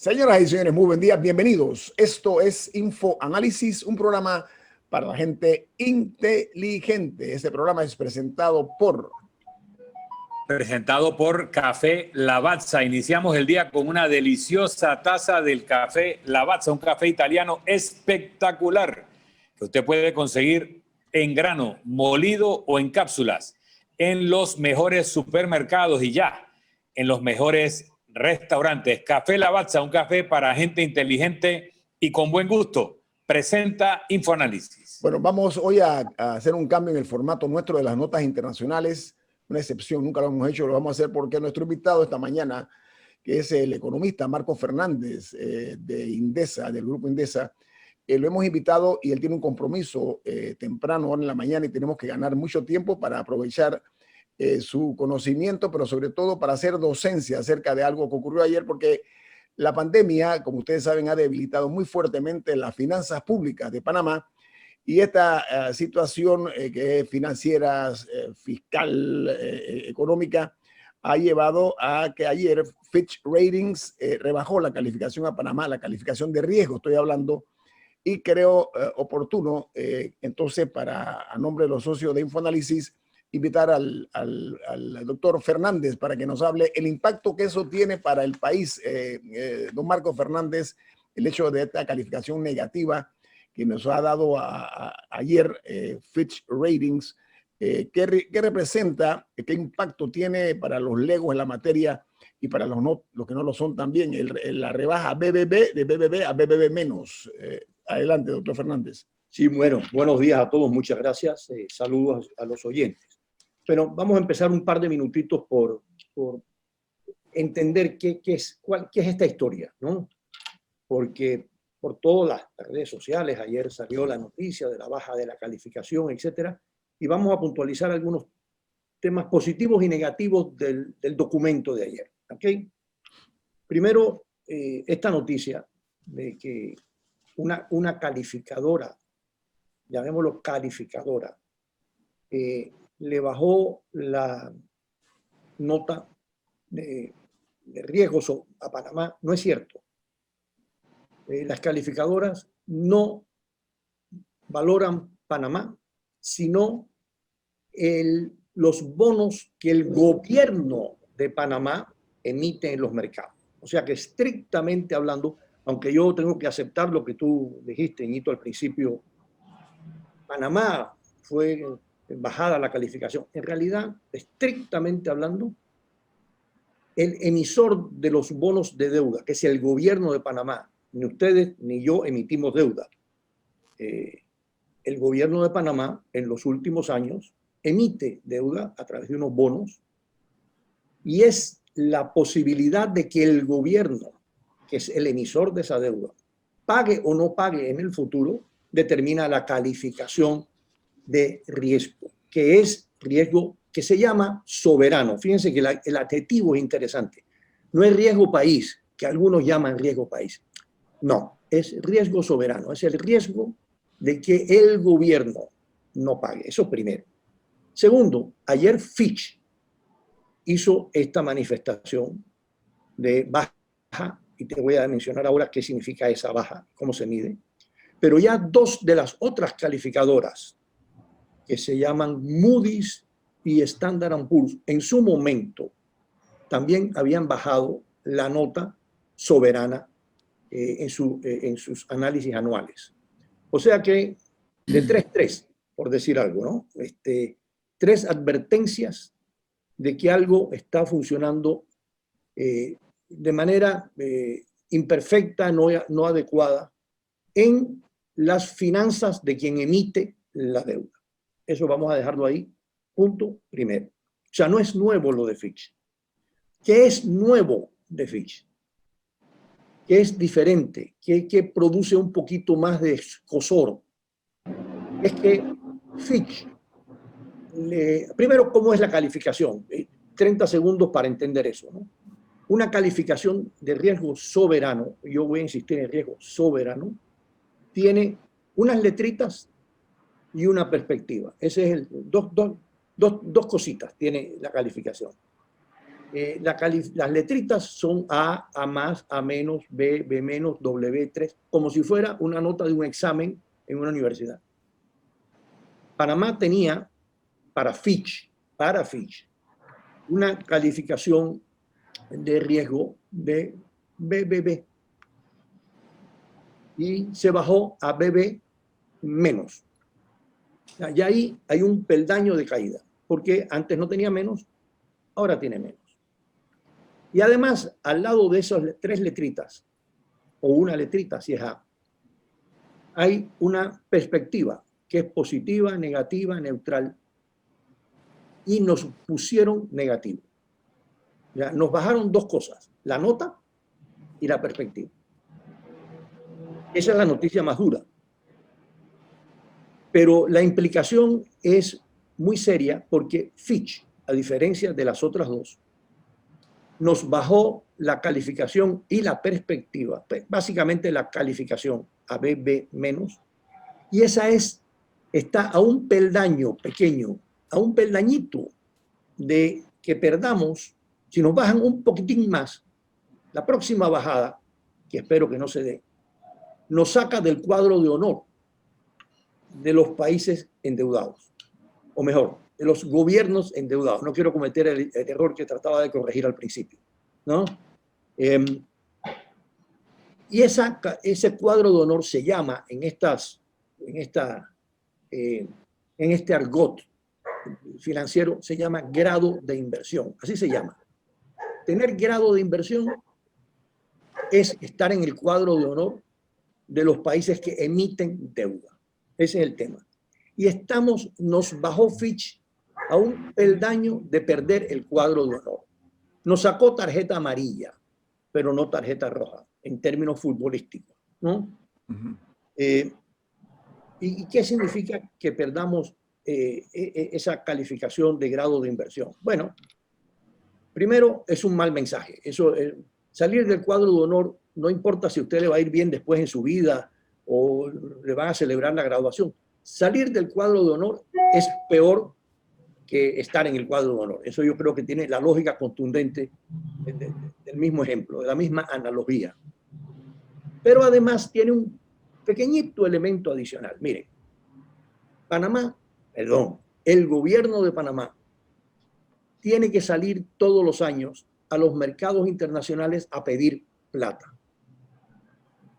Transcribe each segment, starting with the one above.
Señoras y señores, muy buen día, bienvenidos. Esto es Info Análisis, un programa para la gente inteligente. Este programa es presentado por Café Lavazza. Iniciamos el día con una deliciosa taza del Café Lavazza, un café italiano espectacular que usted puede conseguir en grano, molido o en cápsulas, en los mejores supermercados y ya en los mejores restaurantes. Café Lavazza, un café para gente inteligente y con buen gusto. Presenta Infoanálisis. Bueno, vamos hoy a hacer un cambio en el formato nuestro de las notas internacionales. Una excepción, nunca lo hemos hecho, lo vamos a hacer porque nuestro invitado esta mañana, que es el economista Marco Fernández de Indesa, del grupo Indesa, lo hemos invitado y él tiene un compromiso temprano ahora en la mañana y tenemos que ganar mucho tiempo para aprovechar su conocimiento, pero sobre todo para hacer docencia acerca de algo que ocurrió ayer, porque la pandemia, como ustedes saben, ha debilitado muy fuertemente las finanzas públicas de Panamá. Y esta situación que es financiera, fiscal, económica, ha llevado a que ayer Fitch Ratings rebajó la calificación a Panamá, la calificación de riesgo, estoy hablando, y creo oportuno, entonces, a nombre de los socios de Infoanálisis, invitar al doctor Fernández para que nos hable el impacto que eso tiene para el país. Don Marco Fernández, el hecho de esta calificación negativa que nos ha dado ayer Fitch Ratings, ¿qué representa, qué impacto tiene para los legos en la materia y para los que no lo son también, la rebaja BBB de BBB a BBB menos? Adelante, doctor Fernández. Sí, bueno, buenos días a todos, muchas gracias, saludos a los oyentes. Pero vamos a empezar un par de minutitos por entender qué es esta historia, ¿no? Porque por todas las redes sociales, ayer salió la noticia de la baja de la calificación, etcétera, y vamos a puntualizar algunos temas positivos y negativos del documento de ayer, ¿ok? Primero, esta noticia de que una calificadora, llamémoslo calificadora, le bajó la nota de riesgos a Panamá, no es cierto. Las calificadoras no valoran Panamá, sino los bonos que el gobierno de Panamá emite en los mercados. O sea que estrictamente hablando, aunque yo tengo que aceptar lo que tú dijiste, Ñito, al principio, Panamá fue bajada la calificación. En realidad, estrictamente hablando, el emisor de los bonos de deuda, que es el gobierno de Panamá, ni ustedes ni yo emitimos deuda. El gobierno de Panamá en los últimos años emite deuda a través de unos bonos y es la posibilidad de que el gobierno, que es el emisor de esa deuda, pague o no pague en el futuro, determina la calificación de riesgo, que es riesgo que se llama soberano. Fíjense que el adjetivo es interesante. No es riesgo país, que algunos llaman riesgo país. No, es riesgo soberano. Es el riesgo de que el gobierno no pague. Eso primero. Segundo, ayer Fitch hizo esta manifestación de baja, y te voy a mencionar ahora qué significa esa baja, cómo se mide. Pero ya dos de las otras calificadoras, que se llaman Moody's y Standard & Poor's, en su momento también habían bajado la nota soberana en sus análisis anuales. O sea que de 3-3, por decir algo, ¿no? 3 advertencias de que algo está funcionando de manera imperfecta, no adecuada, en las finanzas de quien emite la deuda. Eso vamos a dejarlo ahí, punto primero. O sea, no es nuevo lo de Fitch. ¿Qué es nuevo de Fitch? ¿Qué es diferente? ¿Qué produce un poquito más de escozor? Es que Fitch, primero, ¿cómo es la calificación? 30 segundos para entender eso, ¿no? Una calificación de riesgo soberano, yo voy a insistir en riesgo soberano, tiene unas letritas y una perspectiva. Ese es dos cositas tiene la calificación. Las letritas son A, A más, A menos, B, B menos, W3, como si fuera una nota de un examen en una universidad. Panamá tenía para Fitch, una calificación de riesgo de BBB y se bajó a BB menos. Y ahí hay un peldaño de caída, porque antes no tenía menos, ahora tiene menos. Y además, al lado de esas 3 letritas, o una letrita si es A, hay una perspectiva que es positiva, negativa, neutral, y nos pusieron negativo. Ya, nos bajaron 2 cosas, la nota y la perspectiva. Esa es la noticia más dura. Pero la implicación es muy seria porque Fitch, a diferencia de las otras 2, nos bajó la calificación y la perspectiva, básicamente la calificación a BB menos, y esa está a un peldaño pequeño, a un peldañito de que perdamos, si nos bajan un poquitín más, la próxima bajada, que espero que no se dé, nos saca del cuadro de honor de los países endeudados, o mejor, de los gobiernos endeudados. No quiero cometer el error que trataba de corregir al principio, ¿no? Y ese cuadro de honor se llama en este argot financiero, se llama grado de inversión, así se llama. Tener grado de inversión es estar en el cuadro de honor de los países que emiten deuda. Ese es el tema. Y nos bajó Fitch a un peldaño de perder el cuadro de honor. Nos sacó tarjeta amarilla, pero no tarjeta roja, en términos futbolísticos, ¿no? ¿Y qué significa que perdamos esa calificación de grado de inversión? Bueno, primero es un mal mensaje. Salir del cuadro de honor, no importa si a usted le va a ir bien después en su vida o le van a celebrar la graduación. Salir del cuadro de honor es peor que estar en el cuadro de honor. Eso yo creo que tiene la lógica contundente del mismo ejemplo, de la misma analogía. Pero además tiene un pequeñito elemento adicional. Miren, el gobierno de Panamá tiene que salir todos los años a los mercados internacionales a pedir plata.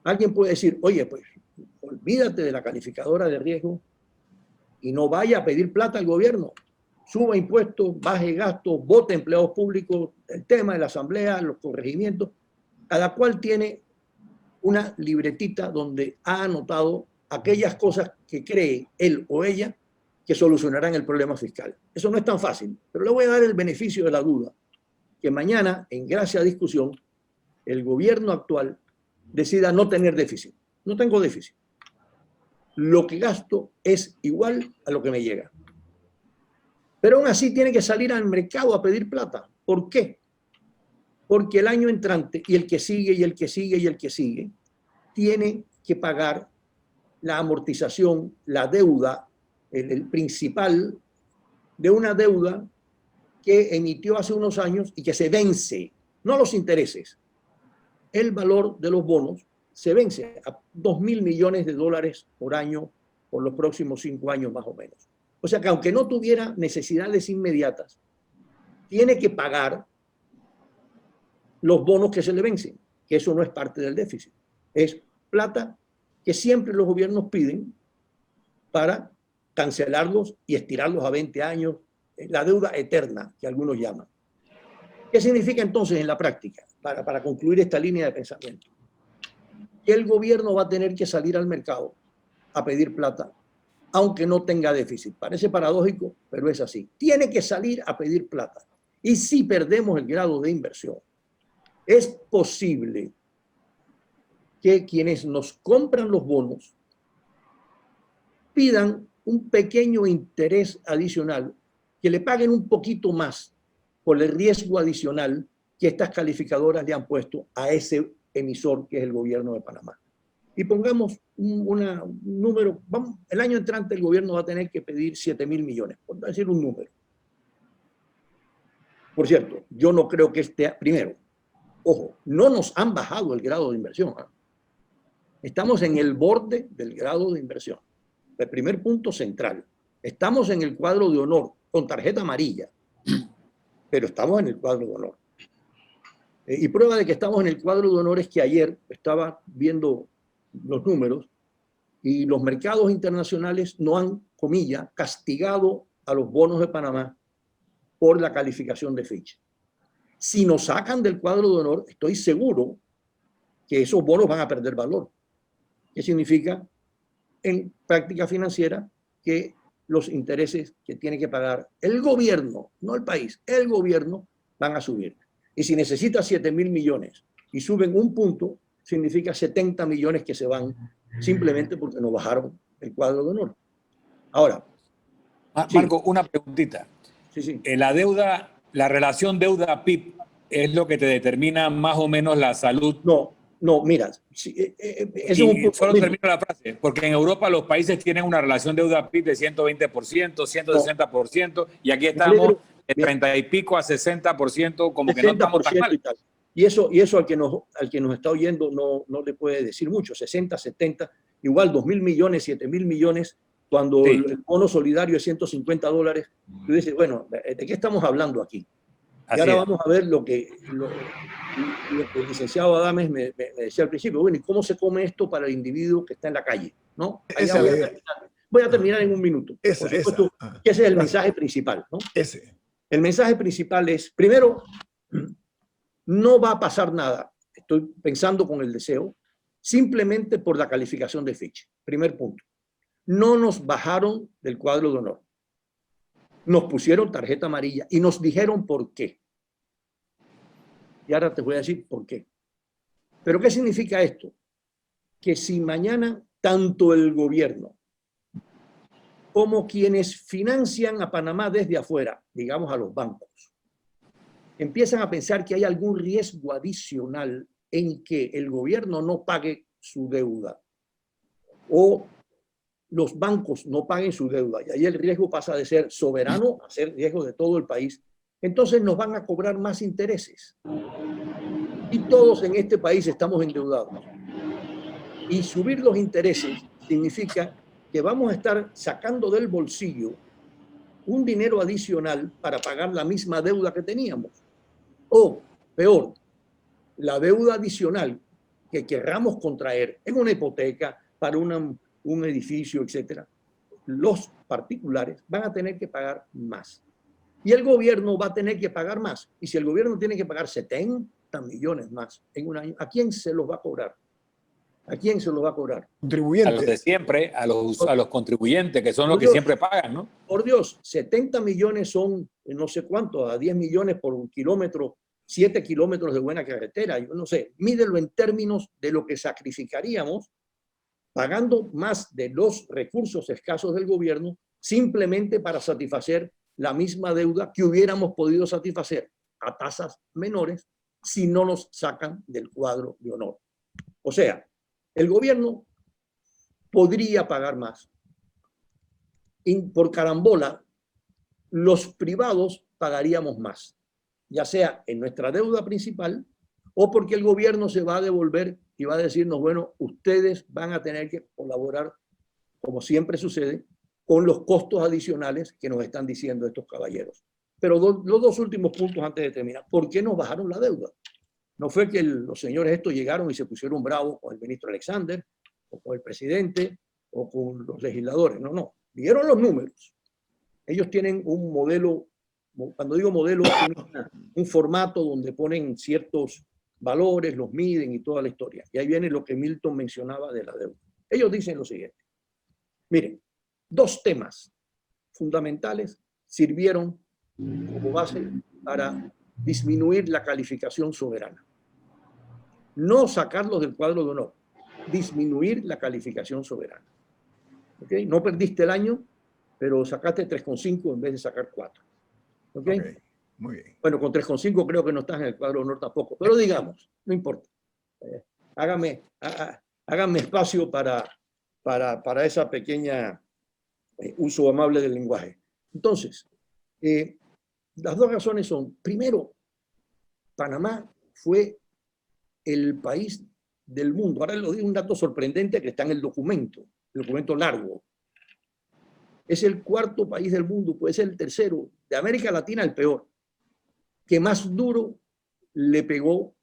Alguien puede decir, oye, pues olvídate de la calificadora de riesgo y no vaya a pedir plata al gobierno. Suba impuestos, baje gastos, vote empleados públicos, el tema de la asamblea, los corregimientos. Cada cual tiene una libretita donde ha anotado aquellas cosas que cree él o ella que solucionarán el problema fiscal. Eso no es tan fácil, pero le voy a dar el beneficio de la duda, que mañana, en gracia a discusión, el gobierno actual decida no tener déficit. No tengo déficit. Lo que gasto es igual a lo que me llega. Pero aún así tiene que salir al mercado a pedir plata. ¿Por qué? Porque el año entrante y el que sigue y el que sigue y el que sigue tiene que pagar la amortización, la deuda, el principal de una deuda que emitió hace unos años y que se vence, no los intereses. El valor de los bonos se vence a $2.000 millones por año por los próximos 5 años más o menos. O sea que aunque no tuviera necesidades inmediatas, tiene que pagar los bonos que se le vencen, que eso no es parte del déficit. Es plata que siempre los gobiernos piden para cancelarlos y estirarlos a 20 años, la deuda eterna, que algunos llaman. ¿Qué significa entonces en la práctica? Para concluir esta línea de pensamiento. Que el gobierno va a tener que salir al mercado a pedir plata, aunque no tenga déficit. Parece paradójico, pero es así. Tiene que salir a pedir plata. Y si perdemos el grado de inversión, es posible que quienes nos compran los bonos pidan un pequeño interés adicional, que le paguen un poquito más por el riesgo adicional que estas calificadoras le han puesto a ese emisor que es el gobierno de Panamá. Y pongamos un número, el año entrante el gobierno va a tener que pedir 7.000 millones, por decir un número. Por cierto, yo no creo que primero, ojo, no nos han bajado el grado de inversión. ¿Eh? Estamos en el borde del grado de inversión. El primer punto central. Estamos en el cuadro de honor con tarjeta amarilla, pero estamos en el cuadro de honor. Y prueba de que estamos en el cuadro de honor es que ayer estaba viendo los números y los mercados internacionales no han, comilla, castigado a los bonos de Panamá por la calificación de Fitch. Si nos sacan del cuadro de honor, estoy seguro que esos bonos van a perder valor. ¿Qué significa? En práctica financiera, que los intereses que tiene que pagar el gobierno, no el país, el gobierno, van a subir. Y si necesita 7.000 millones y suben un punto, significa 70 millones que se van simplemente porque nos bajaron el cuadro de honor. Ahora. Marco, una preguntita. Sí. La deuda, la relación deuda-PIB es lo que te determina más o menos la salud. No, mira. Es un punto. Solo termino la frase, porque en Europa los países tienen una relación deuda-PIB de 120%, 160%, y aquí estamos de 30 y pico a 60%, como que no estamos tan mal. Y eso al que nos está oyendo no le puede decir mucho, 60, 70, igual 2.000 millones, 7.000 millones, cuando sí. El bono solidario es $150, tú dices, bueno, ¿de qué estamos hablando aquí? Y ahora vamos a ver lo que el licenciado Adames me decía al principio, bueno, ¿y cómo se come esto para el individuo que está en la calle? ¿No? Voy a terminar en un minuto. Que ese es el mensaje principal, ¿no? El mensaje principal es, primero, no va a pasar nada, estoy pensando con el deseo, simplemente por la calificación de Fitch. Primer punto. No nos bajaron del cuadro de honor. Nos pusieron tarjeta amarilla y nos dijeron por qué. Y ahora te voy a decir por qué. ¿Pero qué significa esto? Que si mañana tanto el gobierno como quienes financian a Panamá desde afuera, digamos a los bancos, empiezan a pensar que hay algún riesgo adicional en que el gobierno no pague su deuda o los bancos no paguen su deuda, y ahí el riesgo pasa de ser soberano a ser riesgo de todo el país, entonces nos van a cobrar más intereses. Y todos en este país estamos endeudados. Y subir los intereses significa que vamos a estar sacando del bolsillo un dinero adicional para pagar la misma deuda que teníamos. O, peor, la deuda adicional que querramos contraer en una hipoteca para un edificio, etcétera, los particulares van a tener que pagar más. Y el gobierno va a tener que pagar más. Y si el gobierno tiene que pagar 70 millones más en un año, ¿a quién se los va a cobrar? ¿A quién se los va a cobrar? Contribuyentes. A los de siempre, a los contribuyentes, que son los que siempre pagan, ¿no? Por Dios, 70 millones son no sé cuánto, a 10 millones por un kilómetro, 7 kilómetros de buena carretera, yo no sé, mídelo en términos de lo que sacrificaríamos pagando más de los recursos escasos del gobierno simplemente para satisfacer la misma deuda que hubiéramos podido satisfacer a tasas menores si no nos sacan del cuadro de honor. O sea, el gobierno podría pagar más. Y por carambola, los privados pagaríamos más, ya sea en nuestra deuda principal o porque el gobierno se va a devolver y va a decirnos, bueno, ustedes van a tener que colaborar, como siempre sucede, con los costos adicionales que nos están diciendo estos caballeros. Pero los dos últimos puntos antes de terminar. ¿Por qué nos bajaron la deuda? No fue que los señores estos llegaron y se pusieron bravos con el ministro Alexander, o con el presidente, o con los legisladores. No. Vieron los números. Ellos tienen un modelo, cuando digo modelo, un formato donde ponen ciertos valores, los miden y toda la historia. Y ahí viene lo que Milton mencionaba de la deuda. Ellos dicen lo siguiente. Miren, dos temas fundamentales sirvieron como base para disminuir la calificación soberana. No sacarlos del cuadro de honor, disminuir la calificación soberana. ¿Okay? No perdiste el año, pero sacaste 3,5 en vez de sacar 4. ¿Okay? Ok, muy bien. Bueno, con 3,5 creo que no estás en el cuadro de honor tampoco, pero digamos, no importa. Hágame espacio para esa pequeña uso amable del lenguaje. Entonces, Las dos razones son, primero, Panamá fue el país del mundo. Ahora les digo un dato sorprendente que está en el documento largo. Es el cuarto país del mundo, puede ser el tercero, de América Latina el peor, que más duro le pegó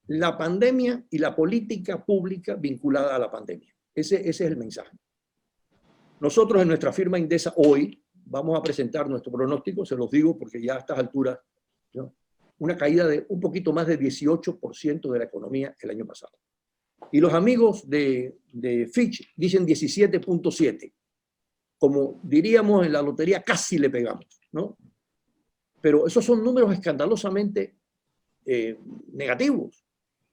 la pandemia y la política pública vinculada a la pandemia. Ese es el mensaje. Nosotros en nuestra firma Indesa hoy vamos a presentar nuestro pronóstico, se los digo porque ya a estas alturas, ¿no? Una caída de un poquito más de 18% de la economía el año pasado. Y los amigos de Fitch dicen 17.7. Como diríamos en la lotería, casi le pegamos, ¿no? Pero esos son números escandalosamente negativos.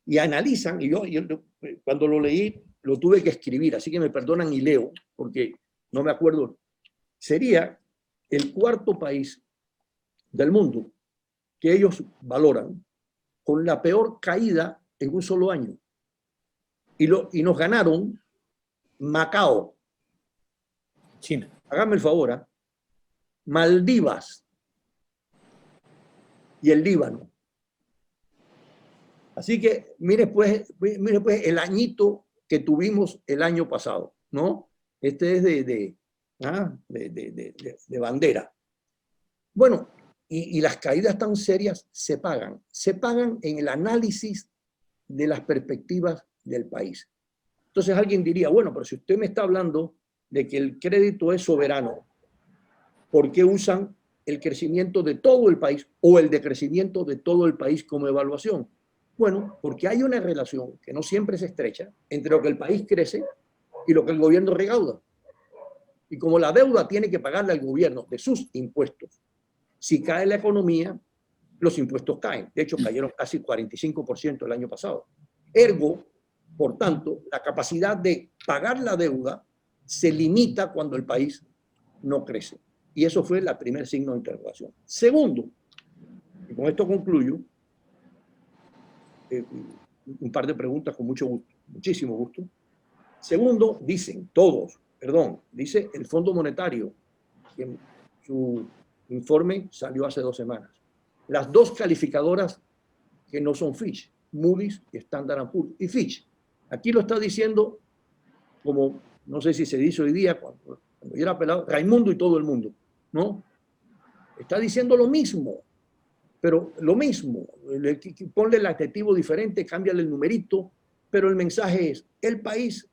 Y analizan, y yo cuando lo leí lo tuve que escribir, así que me perdonan y leo, porque no me acuerdo. Sería el cuarto país del mundo que ellos valoran con la peor caída en un solo año. Y nos ganaron Macao. China. Hágame el favor, ¿eh? Maldivas y el Líbano. Así que mire pues el añito que tuvimos el año pasado, ¿no? Este es de bandera. Bueno, y las caídas tan serias se pagan en el análisis de las perspectivas del país. Entonces alguien diría, bueno, pero si usted me está hablando de que el crédito es soberano, ¿por qué usan el crecimiento de todo el país o el decrecimiento de todo el país como evaluación? Bueno, porque hay una relación que no siempre es estrecha entre lo que el país crece y lo que el gobierno recauda. Y como la deuda tiene que pagarle al gobierno de sus impuestos, si cae la economía, los impuestos caen. De hecho, cayeron casi 45% el año pasado. Ergo, por tanto, la capacidad de pagar la deuda se limita cuando el país no crece. Y eso fue el primer signo de interrogación. Segundo, y con esto concluyo, un par de preguntas con mucho gusto, muchísimo gusto. Segundo, dice el Fondo Monetario, que en su informe salió hace 2 semanas. Las dos calificadoras que no son Fitch, Moody's y Standard & Poor's. Y Fitch, aquí lo está diciendo como, no sé si se dice hoy día, cuando yo era pelado, Raimundo y todo el mundo, ¿no? Está diciendo lo mismo, pero lo mismo. Ponle el adjetivo diferente, cámbiale el numerito, pero el mensaje es, el país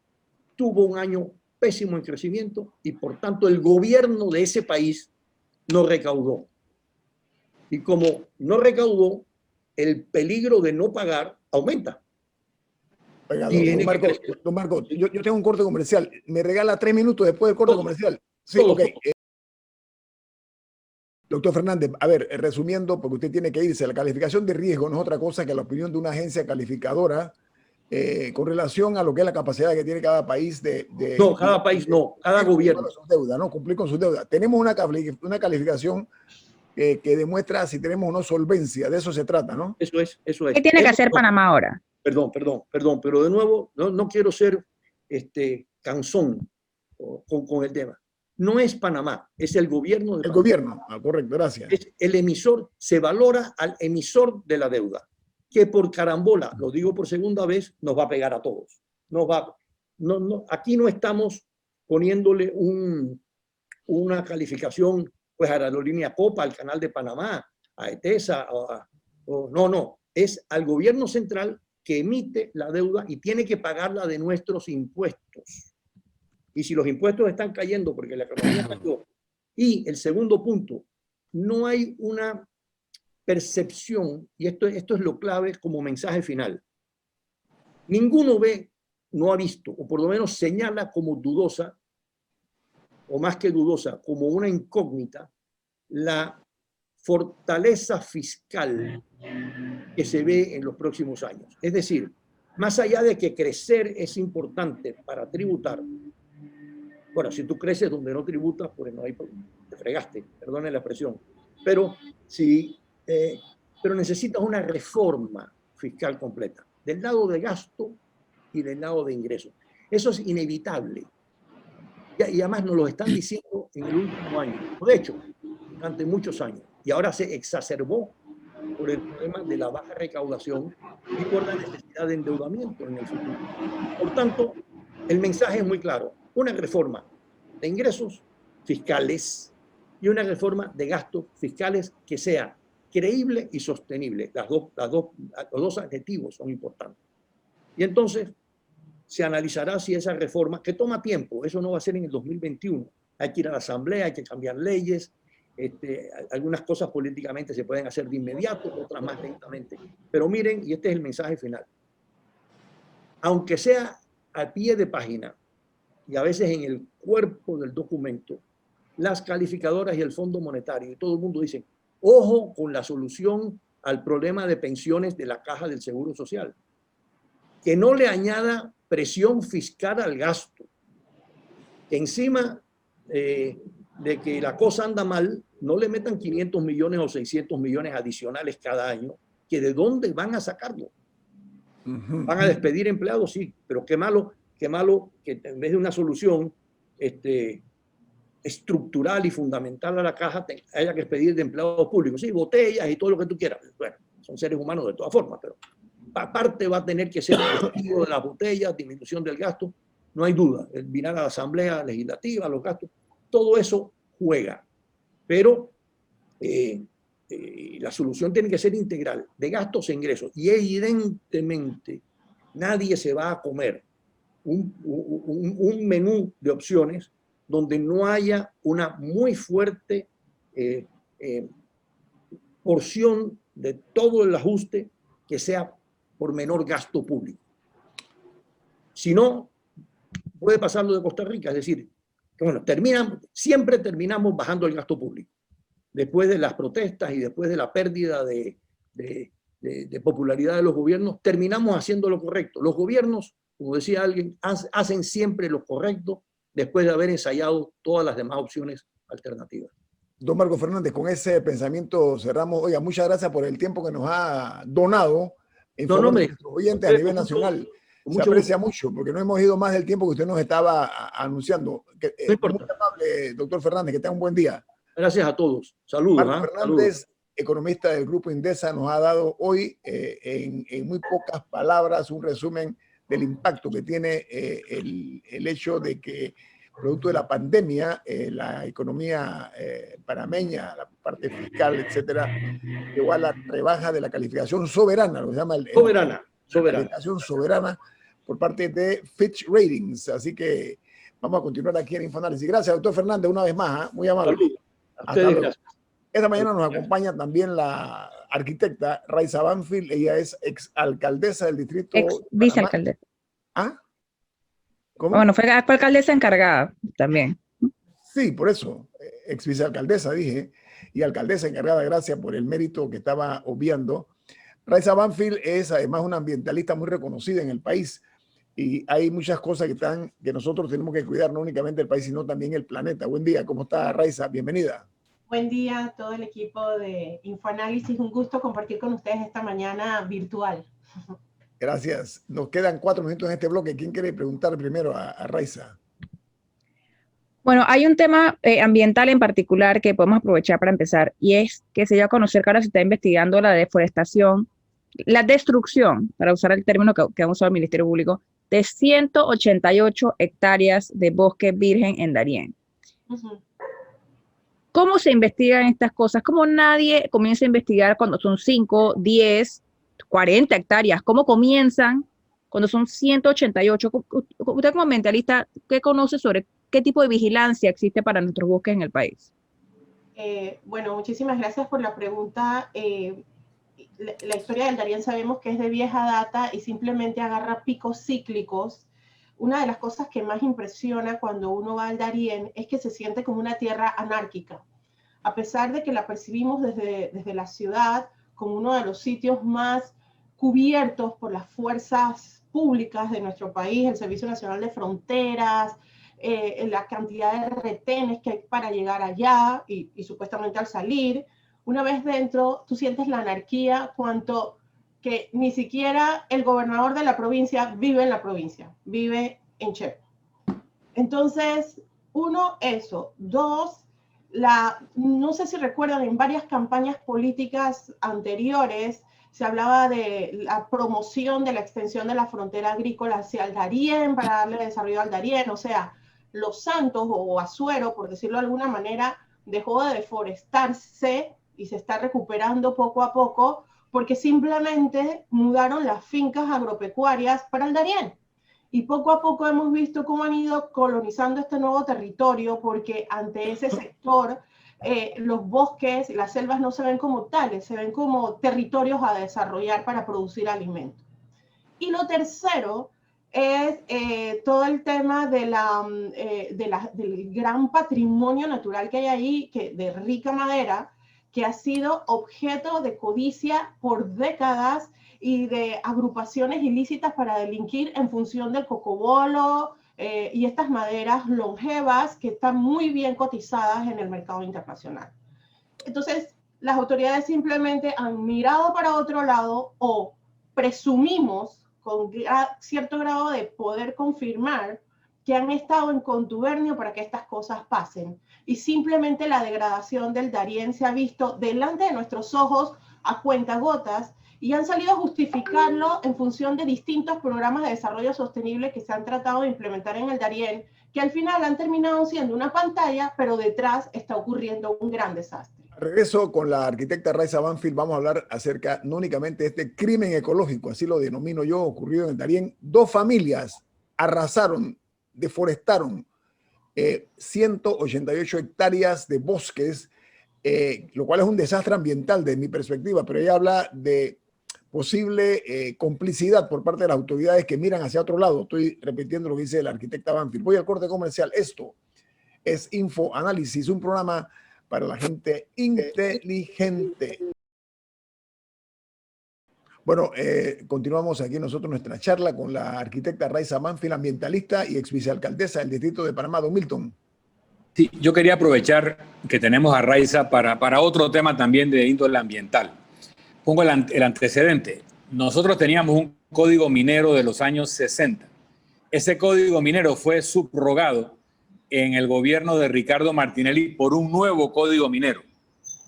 tuvo un año pésimo en crecimiento y por tanto el gobierno de ese país no recaudó. Y como no recaudó, el peligro de no pagar aumenta. Oiga, don Marco, yo tengo un corte comercial. ¿Me regala 3 minutos después del corte comercial? Sí, ok. Doctor Fernández, a ver, resumiendo, porque usted tiene que irse, la calificación de riesgo no es otra cosa que la opinión de una agencia calificadora con relación a lo que es la capacidad que tiene cada país No, cada país no, cada gobierno. Sus deudas, ¿no? Cumplir con sus deudas. Tenemos una calificación que demuestra si tenemos o no solvencia, de eso se trata, ¿no? Eso es. ¿Qué tiene que hacer Panamá ahora? Perdón, pero de nuevo, no quiero ser cansón con el tema. No es Panamá, es el gobierno de Panamá. El gobierno, correcto, gracias. Es el emisor, se valora al emisor de la deuda, que por carambola, lo digo por segunda vez, nos va a pegar a todos. Aquí no estamos poniéndole una calificación pues a la aerolínea Copa, al Canal de Panamá, a ETESA, no, es al gobierno central que emite la deuda y tiene que pagarla de nuestros impuestos. Y si los impuestos están cayendo porque la economía cayó. Y el segundo punto, no hay una percepción, y esto es lo clave como mensaje final. Ninguno no ha visto, o por lo menos señala como dudosa, o más que dudosa, como una incógnita, la fortaleza fiscal que se ve en los próximos años. Es decir, más allá de que crecer es importante para tributar, bueno, si tú creces donde no tributas, pues no hay, te fregaste, perdone la expresión, pero necesitas una reforma fiscal completa, del lado de gasto y del lado de ingresos. Eso es inevitable. Y además nos lo están diciendo en el último año, de hecho, durante muchos años. y ahora se exacerbó por el problema de la baja recaudación y por la necesidad de endeudamiento en el futuro. Por tanto, el mensaje es muy claro. Una reforma de ingresos fiscales y una reforma de gastos fiscales que sea creíble y sostenible. Los dos adjetivos son importantes. Y entonces se analizará si esa reforma, que toma tiempo, eso no va a ser en el 2021, hay que ir a la asamblea, hay que cambiar leyes, algunas cosas políticamente se pueden hacer de inmediato, otras más lentamente. Pero miren, y este es el mensaje final, aunque sea a pie de página y a veces en el cuerpo del documento, las calificadoras y el Fondo Monetario y todo el mundo dicen, ojo con la solución al problema de pensiones de la Caja del Seguro Social, que no le añada presión fiscal al gasto, que encima de que la cosa anda mal, no le metan 500 millones o 600 millones adicionales cada año, que de dónde van a sacarlo. Van a despedir empleados, sí, pero qué malo que en vez de una solución estructural y fundamental a la caja haya que despedir de empleados públicos. Sí, botellas y todo lo que tú quieras. Bueno, son seres humanos de todas formas, pero aparte va a tener que ser el objetivo de las botellas, disminución del gasto, no hay duda. El mirar a la Asamblea Legislativa, los gastos, todo eso juega. Pero la solución tiene que ser integral, de gastos e ingresos. Y evidentemente nadie se va a comer un menú de opciones donde no haya una muy fuerte porción de todo el ajuste que sea por menor gasto público. Si no, puede pasar lo de Costa Rica, es decir, que bueno, siempre terminamos bajando el gasto público. Después de las protestas y después de la pérdida de popularidad de los gobiernos, terminamos haciendo lo correcto. Los gobiernos, como decía alguien, hacen siempre lo correcto después de haber ensayado todas las demás opciones alternativas. Don Marco Fernández, con ese pensamiento cerramos. Oiga, muchas gracias por el tiempo que nos ha donado en favor de nuestros oyentes a nivel nacional. Se aprecia mucho, porque no hemos ido más del tiempo que usted nos estaba anunciando. Muy amable, doctor Fernández, que tenga un buen día. Gracias a todos. Saludos. Marco Fernández, economista del Grupo Indesa, nos ha dado hoy en muy pocas palabras un resumen del impacto que tiene el hecho de que, producto de la pandemia, la economía panameña, la parte fiscal, etcétera, llegó a la rebaja de la calificación soberana, lo que se llama soberana. Calificación soberana por parte de Fitch Ratings. Así que vamos a continuar aquí en Infoanálisis. Gracias, doctor Fernández, una vez más. Muy amable. Hasta luego. Esta mañana nos acompaña también la arquitecta Raiza Banfield. Ella es exalcaldesa del distrito. Vicealcaldesa. ¿Ah? ¿Cómo? Bueno, fue alcaldesa encargada también. Sí, por eso. Ex vicealcaldesa, dije. Y alcaldesa encargada, gracias por el mérito que estaba obviando. Raiza Banfield es además una ambientalista muy reconocida en el país. Y hay muchas cosas que nosotros tenemos que cuidar, no únicamente el país, sino también el planeta. Buen día, ¿cómo está Raiza? Bienvenida. Buen día a todo el equipo de Infoanálisis. Un gusto compartir con ustedes esta mañana virtual. Gracias. Nos quedan 4 minutos en este bloque. ¿Quién quiere preguntar primero a Raiza? Bueno, hay un tema ambiental en particular que podemos aprovechar para empezar, y es que se dio a conocer que ahora se está investigando la deforestación, la destrucción, para usar el término que ha usado el Ministerio Público, de 188 hectáreas de bosque virgen en Darién. ¿Cómo se investigan estas cosas? ¿Cómo nadie comienza a investigar cuando son 5, 10, 40 hectáreas? ¿Cómo comienzan cuando son 188? Usted como ambientalista, ¿qué conoce sobre qué tipo de vigilancia existe para nuestros bosques en el país? Bueno, muchísimas gracias por la pregunta. La historia del Darién sabemos que es de vieja data y simplemente agarra picos cíclicos. Una de las cosas que más impresiona cuando uno va al Darién es que se siente como una tierra anárquica. A pesar de que la percibimos desde la ciudad como uno de los sitios más cubiertos por las fuerzas públicas de nuestro país, el Servicio Nacional de Fronteras, la cantidad de retenes que hay para llegar allá y supuestamente al salir, una vez dentro, tú sientes la anarquía, cuanto que ni siquiera el gobernador de la provincia vive en la provincia, vive en Chepo. Entonces, uno, eso. Dos, no sé si recuerdan, en varias campañas políticas anteriores se hablaba de la promoción de la extensión de la frontera agrícola hacia el Darién para darle desarrollo al Darién. O sea, Los Santos o Azuero, por decirlo de alguna manera, dejó de deforestarse y se está recuperando poco a poco porque simplemente mudaron las fincas agropecuarias para el Darién. Y poco a poco hemos visto cómo han ido colonizando este nuevo territorio, porque ante ese sector los bosques y las selvas no se ven como tales, se ven como territorios a desarrollar para producir alimentos. Y lo tercero es todo el tema del gran patrimonio natural que hay ahí, de rica madera, que ha sido objeto de codicia por décadas y de agrupaciones ilícitas para delinquir en función del cocobolo y estas maderas longevas que están muy bien cotizadas en el mercado internacional. Entonces, las autoridades simplemente han mirado para otro lado o presumimos con cierto grado de poder confirmar que han estado en contubernio para que estas cosas pasen. Y simplemente la degradación del Darién se ha visto delante de nuestros ojos a cuentagotas y han salido a justificarlo en función de distintos programas de desarrollo sostenible que se han tratado de implementar en el Darién, que al final han terminado siendo una pantalla, pero detrás está ocurriendo un gran desastre. Regreso con la arquitecta Raiza Banfield. Vamos a hablar acerca no únicamente de este crimen ecológico, así lo denomino yo, ocurrido en el Darién. 2 familias arrasaron, deforestaron 188 hectáreas de bosques, lo cual es un desastre ambiental desde mi perspectiva, pero ella habla de posible complicidad por parte de las autoridades que miran hacia otro lado. Estoy repitiendo lo que dice la arquitecta Banfield. Voy al corte comercial. Esto es Info Análisis, un programa para la gente inteligente. Bueno, continuamos aquí nosotros nuestra charla con la arquitecta Raiza Banfield, ambientalista y ex vicealcaldesa del Distrito de Panamá. Don Milton. Sí, yo quería aprovechar que tenemos a Raiza para otro tema también de índole ambiental. Pongo el antecedente. Nosotros teníamos un código minero de los años 60. Ese código minero fue subrogado en el gobierno de Ricardo Martinelli por un nuevo código minero.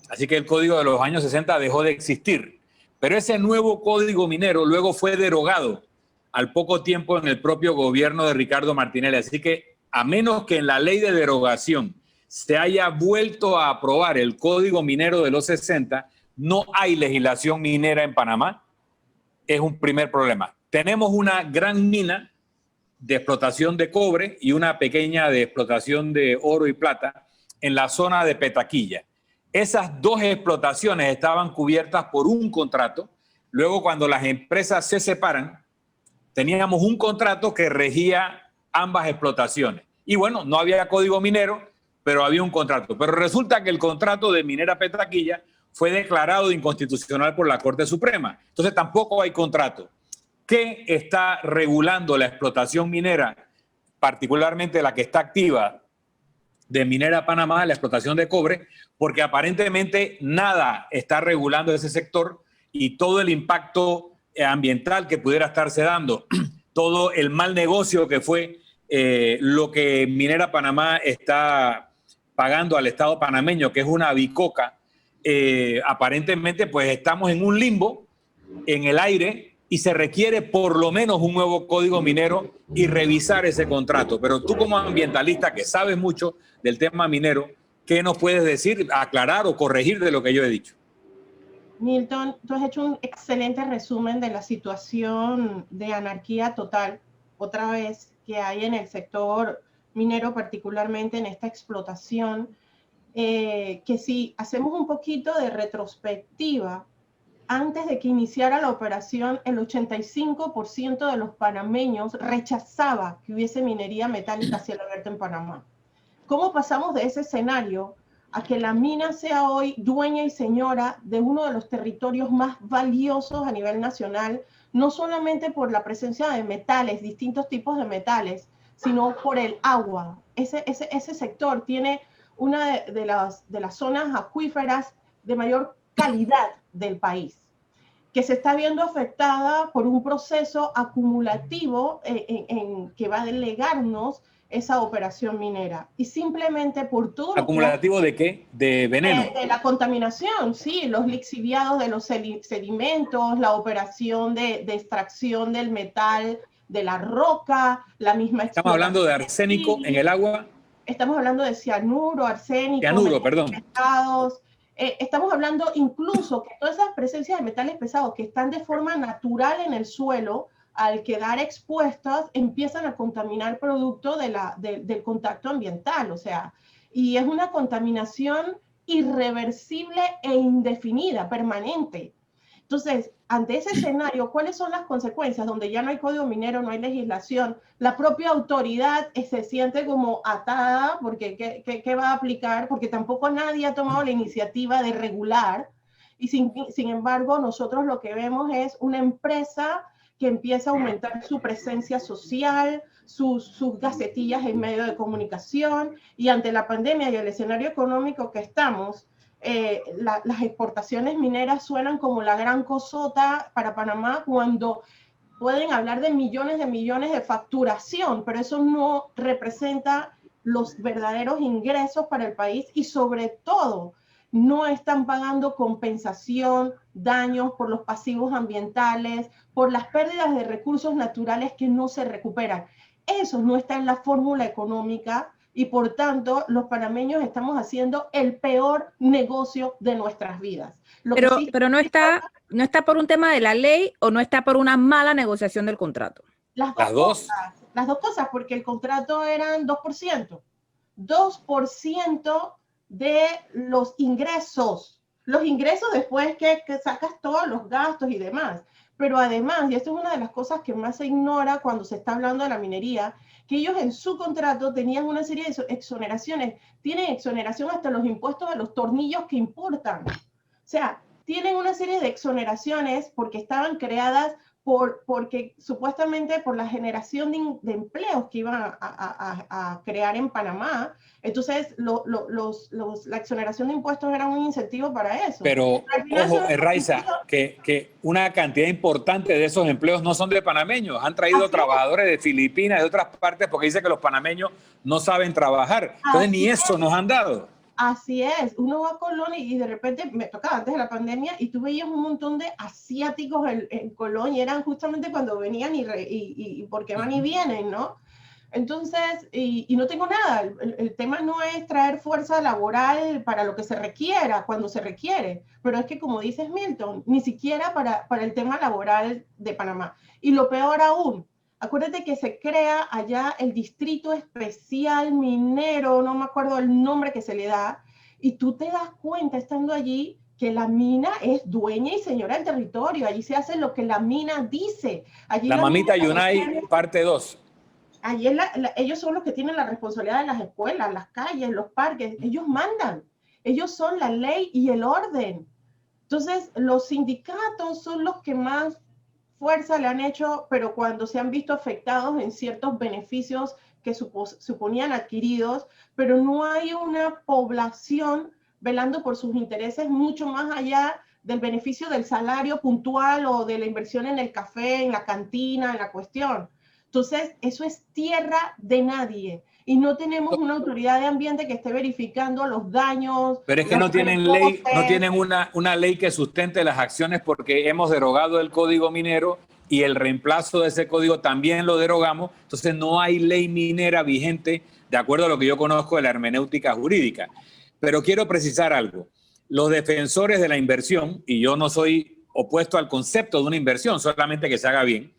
Así que el código de los años 60 dejó de existir. Pero ese nuevo código minero luego fue derogado al poco tiempo en el propio gobierno de Ricardo Martinelli. Así que a menos que en la ley de derogación se haya vuelto a aprobar el código minero de los 60, no hay legislación minera en Panamá. Es un primer problema. Tenemos una gran mina de explotación de cobre y una pequeña de explotación de oro y plata en la zona de Petaquilla. Esas 2 explotaciones estaban cubiertas por un contrato. Luego, cuando las empresas se separan, teníamos un contrato que regía ambas explotaciones. Y bueno, no había código minero, pero había un contrato. Pero resulta que el contrato de Minera Petaquilla fue declarado inconstitucional por la Corte Suprema. Entonces tampoco hay contrato. ¿Qué está regulando la explotación minera, particularmente la que está activa de Minera Panamá, la explotación de cobre? Porque aparentemente nada está regulando ese sector y todo el impacto ambiental que pudiera estarse dando, todo el mal negocio que fue lo que Minera Panamá está pagando al Estado panameño, que es una bicoca, aparentemente pues estamos en un limbo en el aire y se requiere por lo menos un nuevo código minero y revisar ese contrato. Pero tú como ambientalista que sabes mucho del tema minero, ¿qué nos puedes decir, aclarar o corregir de lo que yo he dicho? Milton, tú has hecho un excelente resumen de la situación de anarquía total, otra vez, que hay en el sector minero, particularmente en esta explotación, que si hacemos un poquito de retrospectiva, antes de que iniciara la operación, el 85% de los panameños rechazaba que hubiese minería metálica a cielo abierto en Panamá. ¿Cómo pasamos de ese escenario a que la mina sea hoy dueña y señora de uno de los territorios más valiosos a nivel nacional, no solamente por la presencia de metales, distintos tipos de metales, sino por el agua? Ese sector tiene una de las zonas acuíferas de mayor calidad del país, que se está viendo afectada por un proceso acumulativo que va a delegarnos esa operación minera. Y simplemente por todo... ¿Acumulativo de qué? ¿De veneno? De la contaminación, sí, los lixiviados de los sedimentos, la operación de extracción del metal de la roca, la misma... ¿Estamos hablando de arsénico en el agua? Estamos hablando de cianuro, arsénico, cianuro, perdón. Pesados. Estamos hablando incluso que todas esas presencias de metales pesados que están de forma natural en el suelo, al quedar expuestas, empiezan a contaminar producto del contacto ambiental, o sea, y es una contaminación irreversible e indefinida, permanente. Entonces, ante ese escenario, ¿cuáles son las consecuencias? Donde ya no hay código minero, no hay legislación, la propia autoridad se siente como atada, porque ¿qué va a aplicar? Porque tampoco nadie ha tomado la iniciativa de regular, y sin embargo, nosotros lo que vemos es una empresa que empieza a aumentar su presencia social, sus gacetillas en medio de comunicación, y ante la pandemia y el escenario económico que estamos, las exportaciones mineras suenan como la gran cosota para Panamá, cuando pueden hablar de millones de facturación, pero eso no representa los verdaderos ingresos para el país, y sobre todo no están pagando compensación, daños por los pasivos ambientales, por las pérdidas de recursos naturales que no se recuperan. Eso no está en la fórmula económica, y por tanto los panameños estamos haciendo el peor negocio de nuestras vidas. Pero no está por un tema de la ley, o no está por una mala negociación del contrato. Las dos cosas, porque el contrato eran 2%. 2% de los ingresos. Los ingresos después que sacas todos los gastos y demás. Pero además, y esto es una de las cosas que más se ignora cuando se está hablando de la minería, que ellos en su contrato tenían una serie de exoneraciones. Tienen exoneración hasta los impuestos de los tornillos que importan. O sea, tienen una serie de exoneraciones porque estaban creadas porque supuestamente por la generación de empleos que iban a crear en Panamá. Entonces, la exoneración de impuestos era un incentivo para eso. Pero, ojo, Raiza, que una cantidad importante de esos empleos no son de panameños. Han traído trabajadores de Filipinas, de otras partes, porque dice que los panameños no saben trabajar. Entonces, ni eso nos han dado. Así es, uno va a Colón y de repente, me tocaba antes de la pandemia, y tú veías un montón de asiáticos en Colón, y eran justamente cuando venían y porque van y vienen, ¿no? Entonces, y no tengo nada, el tema no es traer fuerza laboral para lo que se requiera, cuando se requiere, pero es que, como dices, Milton, ni siquiera para el tema laboral de Panamá. Y lo peor aún, acuérdate que se crea allá el Distrito Especial Minero, no me acuerdo el nombre que se le da, y tú te das cuenta estando allí que la mina es dueña y señora del territorio. Allí se hace lo que la mina dice. Allí la mamita Yunay, parte 2. Allí ellos son los que tienen la responsabilidad de las escuelas, las calles, los parques. Ellos mandan. Ellos son la ley y el orden. Entonces, los sindicatos son los que más fuerza le han hecho, pero cuando se han visto afectados en ciertos beneficios que suponían adquiridos, pero no hay una población velando por sus intereses mucho más allá del beneficio del salario puntual o de la inversión en el café, en la cantina, en la cuestión. Entonces, eso es tierra de nadie. Y no tenemos una autoridad de ambiente que esté verificando los daños. Pero es que no tienen ley, no tienen una ley que sustente las acciones, porque hemos derogado el código minero y el reemplazo de ese código también lo derogamos. Entonces no hay ley minera vigente de acuerdo a lo que yo conozco de la hermenéutica jurídica. Pero quiero precisar algo. Los defensores de la inversión, y yo no soy opuesto al concepto de una inversión, solamente que se haga bien,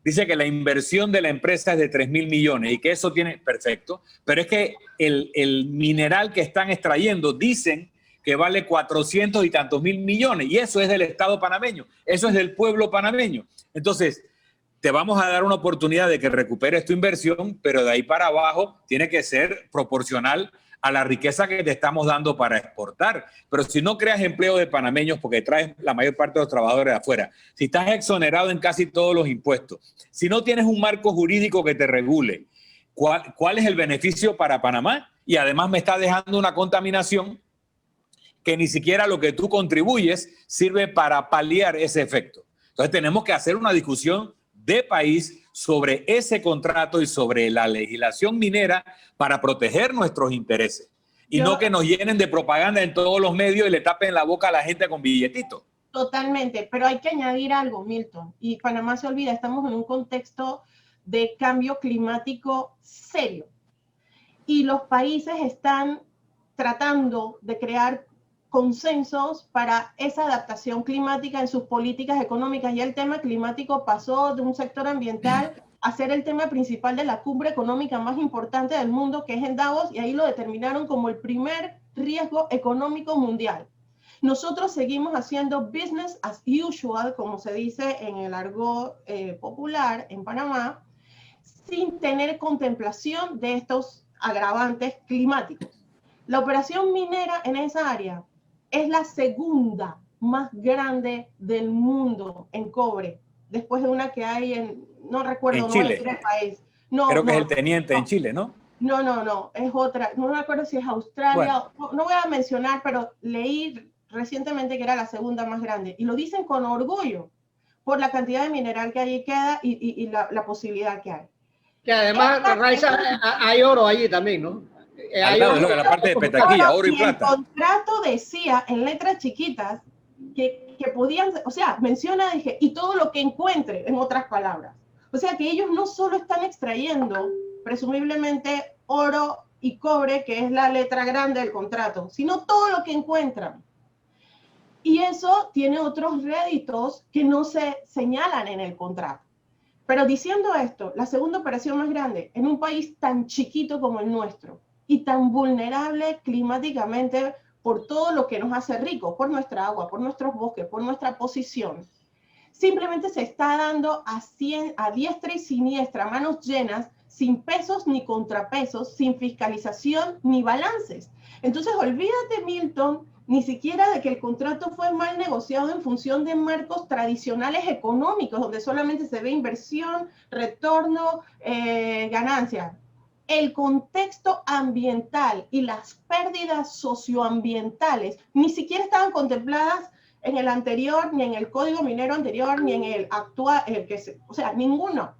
dice que la inversión de la empresa es de 3.000 millones y que eso tiene, perfecto, pero es que el mineral que están extrayendo dicen que vale 400 y tantos mil millones, y eso es del Estado panameño, eso es del pueblo panameño. Entonces, te vamos a dar una oportunidad de que recuperes tu inversión, pero de ahí para abajo tiene que ser proporcional a la riqueza que te estamos dando para exportar. Pero si no creas empleo de panameños, porque traes la mayor parte de los trabajadores de afuera, si estás exonerado en casi todos los impuestos, si no tienes un marco jurídico que te regule, ¿cuál es el beneficio para Panamá? Y además me está dejando una contaminación que ni siquiera lo que tú contribuyes sirve para paliar ese efecto. Entonces tenemos que hacer una discusión de país sobre ese contrato y sobre la legislación minera para proteger nuestros intereses. Y no que nos llenen de propaganda en todos los medios y le tapen la boca a la gente con billetitos. Totalmente, pero hay que añadir algo, Milton, y Panamá se olvida, estamos en un contexto de cambio climático serio. Y los países están tratando de crear consensos para esa adaptación climática en sus políticas económicas. Ya el tema climático pasó de un sector ambiental a ser el tema principal de la cumbre económica más importante del mundo, que es en Davos, y ahí lo determinaron como el primer riesgo económico mundial. Nosotros seguimos haciendo business as usual, como se dice en el argot popular en Panamá, sin tener contemplación de estos agravantes climáticos. La operación minera en esa área es la segunda más grande del mundo en cobre, después de una que hay en, no recuerdo, en Chile. el país. No, creo que es el Teniente en Chile, ¿no? No, es otra, no me acuerdo si es Australia, bueno. no voy a mencionar, pero leí recientemente que era la segunda más grande, y lo dicen con orgullo, por la cantidad de mineral que allí queda y la posibilidad que hay. Que además, Raiza, hay oro allí también, ¿no? Al lado de la parte de Petaquilla, oro y plata. El contrato decía en letras chiquitas que podían, o sea, menciona, dije, y todo lo que encuentre, en otras palabras. O sea, que ellos no solo están extrayendo, presumiblemente, oro y cobre, que es la letra grande del contrato, sino todo lo que encuentran. Y eso tiene otros réditos que no se señalan en el contrato. Pero diciendo esto, la segunda operación más grande en un país tan chiquito como el nuestro y tan vulnerable climáticamente por todo lo que nos hace ricos, por nuestra agua, por nuestros bosques, por nuestra posición, simplemente se está dando a diestra y siniestra, manos llenas, sin pesos ni contrapesos, sin fiscalización ni balances. Entonces, olvídate, Milton, ni siquiera de que el contrato fue mal negociado en función de marcos tradicionales económicos, donde solamente se ve inversión, retorno, ganancia. El contexto ambiental y las pérdidas socioambientales ni siquiera estaban contempladas en el anterior, ni en el código minero anterior, ni en el actual, o sea, ninguno.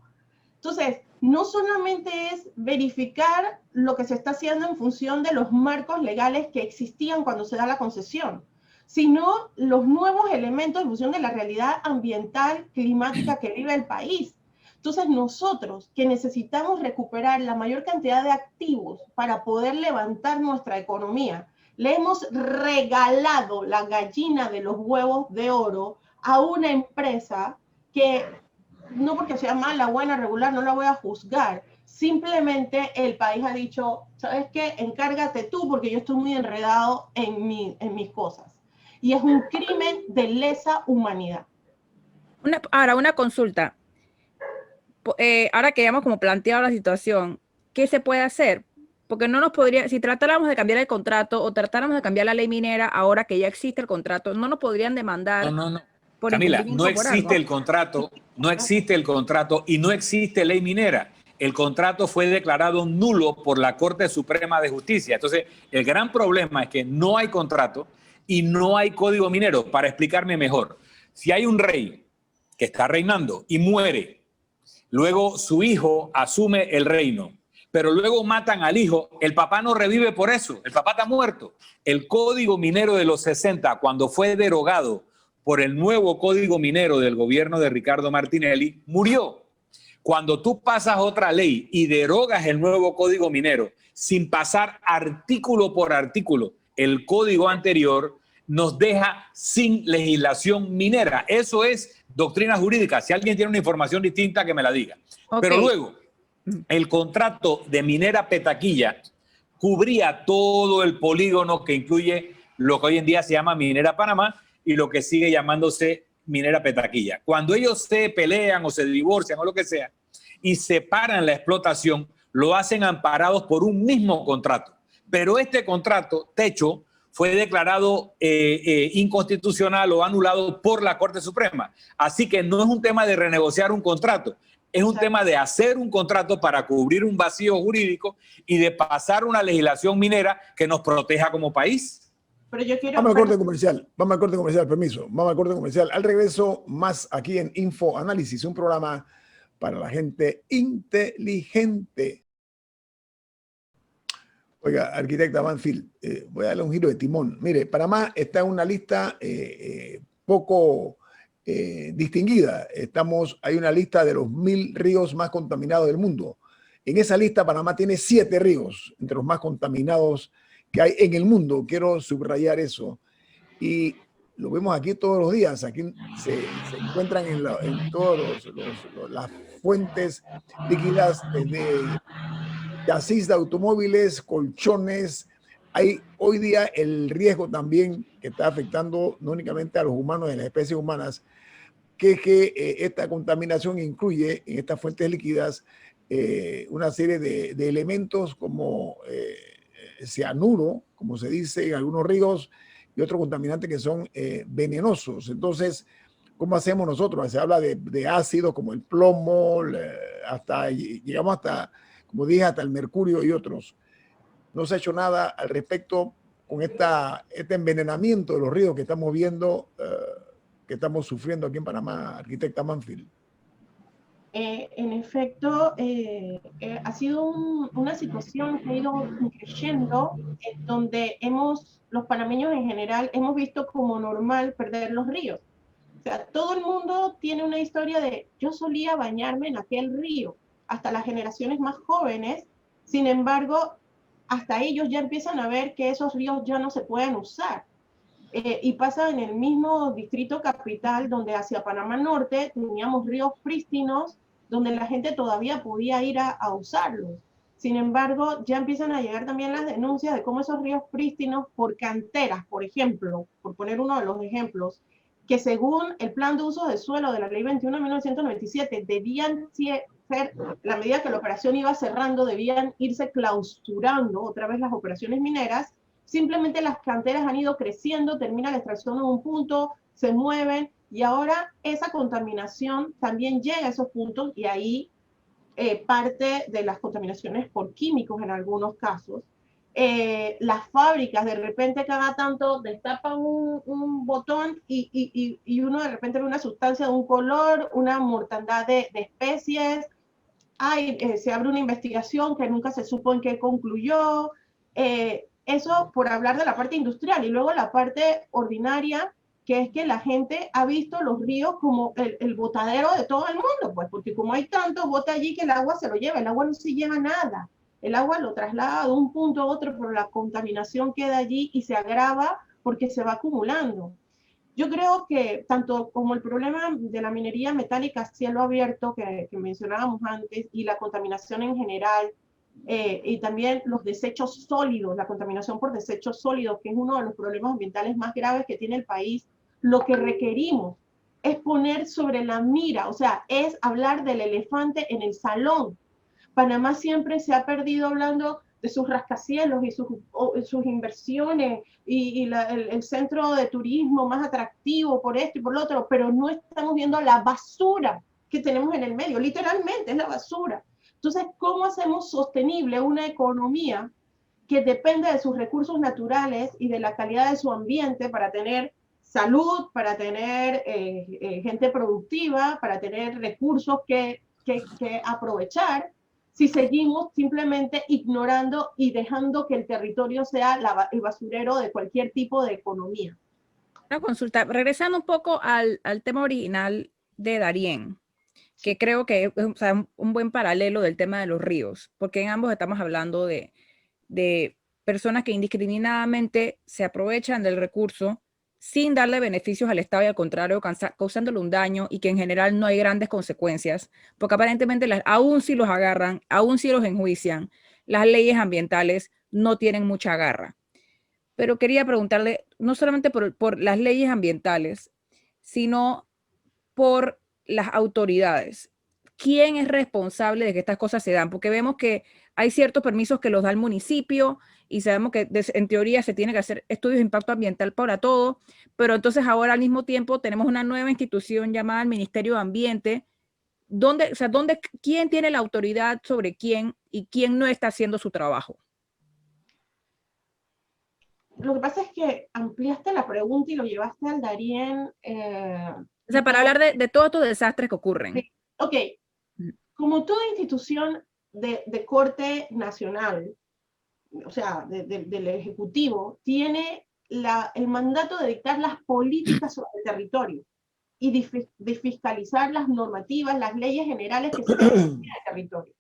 Entonces, no solamente es verificar lo que se está haciendo en función de los marcos legales que existían cuando se da la concesión, sino los nuevos elementos en función de la realidad ambiental, climática que vive el país. Entonces, nosotros que necesitamos recuperar la mayor cantidad de activos para poder levantar nuestra economía, le hemos regalado la gallina de los huevos de oro a una empresa que, no porque sea mala, buena, regular, no la voy a juzgar. Simplemente el país ha dicho, ¿sabes qué? Encárgate tú porque yo estoy muy enredado en mis cosas. Y es un crimen de lesa humanidad. Ahora, una consulta. Ahora que ya hemos como planteado la situación, ¿qué se puede hacer? Porque no nos podría, si tratáramos de cambiar el contrato o tratáramos de cambiar la ley minera ahora que ya existe el contrato, no nos podrían demandar. No. Camila, no existe el contrato, no existe el contrato y no existe ley minera. El contrato fue declarado nulo por la Corte Suprema de Justicia. Entonces, el gran problema es que no hay contrato y no hay código minero. Para explicarme mejor, si hay un rey que está reinando y muere, luego su hijo asume el reino, pero luego matan al hijo, el papá no revive por eso, el papá está muerto. El código minero de los 60, cuando fue derogado por el nuevo código minero del gobierno de Ricardo Martinelli, murió. Cuando tú pasas otra ley y derogas el nuevo código minero sin pasar artículo por artículo el código anterior, nos deja sin legislación minera. Eso es doctrina jurídica. Si alguien tiene una información distinta, que me la diga. Okay. Pero luego, el contrato de Minera Petaquilla cubría todo el polígono que incluye lo que hoy en día se llama Minera Panamá y lo que sigue llamándose Minera Petaquilla. Cuando ellos se pelean o se divorcian o lo que sea y separan la explotación, lo hacen amparados por un mismo contrato. Pero este contrato, techo, fue declarado inconstitucional o anulado por la Corte Suprema. Así que no es un tema de renegociar un contrato, es un tema de hacer un contrato para cubrir un vacío jurídico y de pasar una legislación minera que nos proteja como país. Pero yo quiero... Vamos al corte comercial, permiso. Vamos al corte comercial. Al regreso, más aquí en Info Análisis, un programa para la gente inteligente. Oiga, arquitecta Banfield, voy a darle un giro de timón. Mire, Panamá está en una lista poco distinguida. Hay una lista de los 1000 ríos más contaminados del mundo. En esa lista, Panamá tiene 7 ríos entre los más contaminados que hay en el mundo. Quiero subrayar eso. Y lo vemos aquí todos los días. Aquí se encuentran en todas las fuentes líquidas de chasis de automóviles, colchones. Hay hoy día el riesgo también que está afectando no únicamente a los humanos y a las especies humanas, que esta contaminación incluye en estas fuentes líquidas una serie de elementos como cianuro, como se dice en algunos ríos, y otros contaminantes que son venenosos. Entonces, ¿cómo hacemos nosotros? Se habla de ácidos como el plomo, llegamos hasta, como dije, hasta el mercurio y otros. No se ha hecho nada al respecto con este envenenamiento de los ríos que estamos viendo, que estamos sufriendo aquí en Panamá, arquitecta Banfield. En efecto, ha sido una situación que ha ido creciendo, en donde los panameños en general hemos visto como normal perder los ríos. O sea, todo el mundo tiene una historia de yo solía bañarme en aquel río, hasta las generaciones más jóvenes. Sin embargo, hasta ellos ya empiezan a ver que esos ríos ya no se pueden usar. Y pasa en el mismo distrito capital, donde hacia Panamá Norte teníamos ríos prístinos, donde la gente todavía podía ir a usarlos. Sin embargo, ya empiezan a llegar también las denuncias de cómo esos ríos prístinos, por canteras, por ejemplo, por poner uno de los ejemplos, que según el plan de uso de suelo de la ley 21 de 1997, debían ser, la medida que la operación iba cerrando, debían irse clausurando otra vez las operaciones mineras. Simplemente las canteras han ido creciendo, termina la extracción en un punto, se mueven, y ahora esa contaminación también llega a esos puntos, y ahí parte de las contaminaciones por químicos en algunos casos. Las fábricas de repente cada tanto destapan un botón y uno de repente ve una sustancia de un color, una mortandad de especies. Se abre una investigación que nunca se supo en qué concluyó. Eso por hablar de la parte industrial, y luego la parte ordinaria, que es que la gente ha visto los ríos como el botadero de todo el mundo, pues, porque como hay tanto bote allí que el agua se lo lleva, el agua no se lleva nada, el agua lo traslada de un punto a otro, pero la contaminación queda allí y se agrava porque se va acumulando. Yo creo que tanto como el problema de la minería metálica a cielo abierto que mencionábamos antes, y la contaminación en general, y también los desechos sólidos, la contaminación por desechos sólidos, que es uno de los problemas ambientales más graves que tiene el país, lo que requerimos es poner sobre la mira, o sea, es hablar del elefante en el salón. Panamá siempre se ha perdido hablando de sus rascacielos y sus inversiones y el centro de turismo más atractivo por esto y por lo otro, pero no estamos viendo la basura que tenemos en el medio, literalmente es la basura. Entonces, ¿cómo hacemos sostenible una economía que depende de sus recursos naturales y de la calidad de su ambiente para tener salud, para tener gente productiva, para tener recursos que aprovechar, si seguimos simplemente ignorando y dejando que el territorio sea el basurero de cualquier tipo de economía? Una consulta, regresando un poco al tema original de Darien, que creo que es, o sea, un buen paralelo del tema de los ríos, porque en ambos estamos hablando de personas que indiscriminadamente se aprovechan del recurso sin darle beneficios al Estado y al contrario, causándole un daño, y que en general no hay grandes consecuencias, porque aparentemente aún si los agarran, aún si los enjuician, las leyes ambientales no tienen mucha garra. Pero quería preguntarle, no solamente por las leyes ambientales, sino por las autoridades. ¿Quién es responsable de que estas cosas se dan? Porque vemos que hay ciertos permisos que los da el municipio y sabemos que en teoría se tiene que hacer estudios de impacto ambiental para todo, pero entonces ahora al mismo tiempo tenemos una nueva institución llamada el Ministerio de Ambiente. ¿Quién tiene la autoridad sobre quién y quién no está haciendo su trabajo? Lo que pasa es que ampliaste la pregunta y lo llevaste al Darien. O sea, para hablar de todos estos desastres que ocurren. Sí. Ok. como toda institución de corte nacional, o sea, del Ejecutivo, tiene el mandato de dictar las políticas sobre el territorio y de fiscalizar las normativas, las leyes generales que se aplican en el territorio.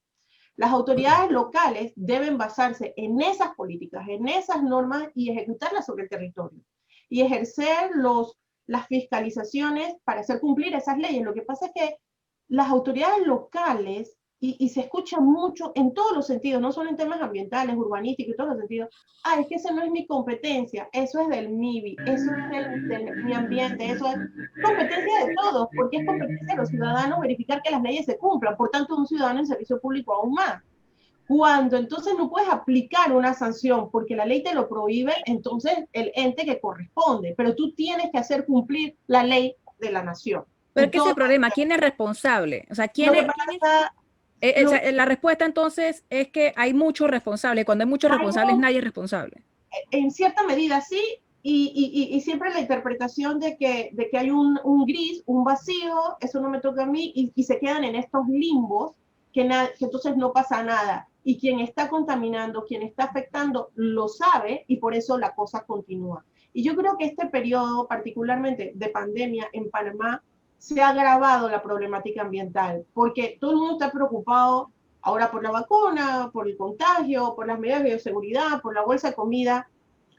Las autoridades locales deben basarse en esas políticas, en esas normas y ejecutarlas sobre el territorio. Y ejercer las fiscalizaciones para hacer cumplir esas leyes. Lo que pasa es que las autoridades locales, y se escucha mucho en todos los sentidos, no solo en temas ambientales, urbanísticos, en todos los sentidos, es que eso no es mi competencia, eso es del MIBI, eso es del mi ambiente, eso es competencia de todos, porque es competencia de los ciudadanos verificar que las leyes se cumplan, por tanto un ciudadano en servicio público aún más. Cuando entonces no puedes aplicar una sanción porque la ley te lo prohíbe, entonces el ente que corresponde, pero tú tienes que hacer cumplir la ley de la nación. Pero ¿qué es el problema? ¿Quién es responsable? O sea, la respuesta entonces es que hay muchos responsables. Cuando hay muchos responsables, nadie es responsable. En cierta medida sí, y siempre la interpretación de que hay un gris, un vacío, eso no me toca a mí, y se quedan en estos limbos que entonces no pasa nada. Y quien está contaminando, quien está afectando, lo sabe y por eso la cosa continúa. Y yo creo que este periodo, particularmente de pandemia en Panamá, se ha agravado la problemática ambiental, porque todo el mundo está preocupado ahora por la vacuna, por el contagio, por las medidas de bioseguridad, por la bolsa de comida,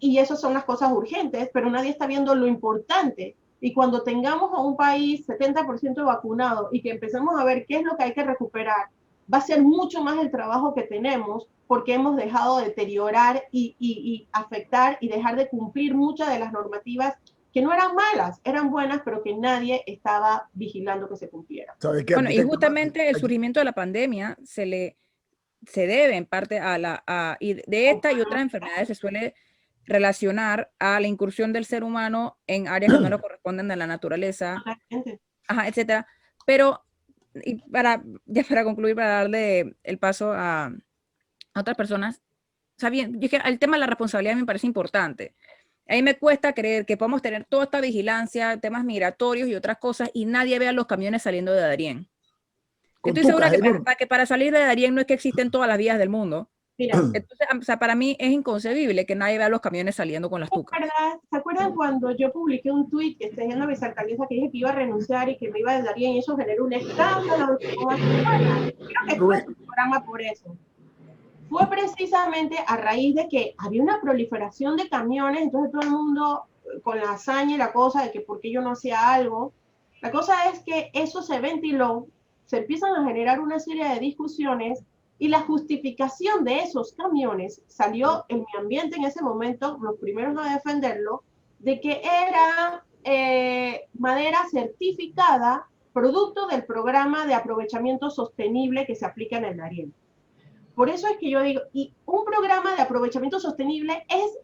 y esas son las cosas urgentes, pero nadie está viendo lo importante. Y cuando tengamos a un país 70% vacunado y que empecemos a ver qué es lo que hay que recuperar, va a ser mucho más el trabajo que tenemos porque hemos dejado de deteriorar y afectar y dejar de cumplir muchas de las normativas que no eran malas, eran buenas, pero que nadie estaba vigilando que se cumplieran. Bueno, y justamente el surgimiento de la pandemia se debe en parte y de esta y otras enfermedades se suele relacionar a la incursión del ser humano en áreas que no le corresponden de la naturaleza, etcétera. Pero para concluir, para darle el paso a otras personas, bien, el tema de la responsabilidad me parece importante. A mí me cuesta creer que podemos tener toda esta vigilancia, temas migratorios y otras cosas, y nadie vea los camiones saliendo de Darién. Estoy segura que para salir de Darién no es que existen todas las vías del mundo. Mira, entonces, o sea, para mí es inconcebible que nadie vea los camiones saliendo con las tucas. ¿Se acuerdan cuando yo publiqué un tuit que estoy diciendo a vicealcaldesa que dije que iba a renunciar y que me iba a Darién y eso generó un escándalo? Creo que fue un programa por eso. Fue precisamente a raíz de que había una proliferación de camiones, entonces todo el mundo con la hazaña y la cosa de que por qué yo no hacía algo. La cosa es que eso se ventiló, se empiezan a generar una serie de discusiones y la justificación de esos camiones salió en mi ambiente en ese momento, los primeros a defenderlo, de que era madera certificada, producto del programa de aprovechamiento sostenible que se aplica en el Darién. Por eso es que yo digo, y un programa de aprovechamiento sostenible es